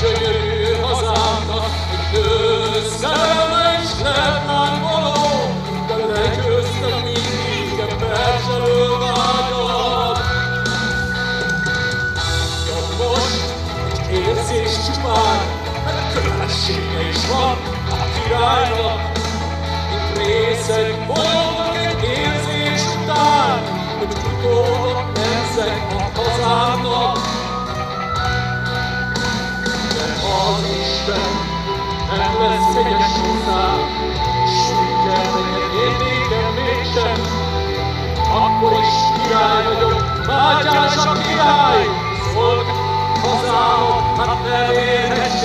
gyönyörű hazámnak, egy nőszerelme is lehet lángoló, de legyőztem mindig a perzselő vágyat. Ja, most egy érzés csupán, mert kötelessége is van a királynak, mint részeg boldog egy érzés után, hogy utólag nemzek a hazámnak. De ha az Isten nem lesz kegyes hozzám, és siker neked értékem mégsem, akkor is király vagyok, Mátyás a király, szolgálj hazámat, hát nem érhetsz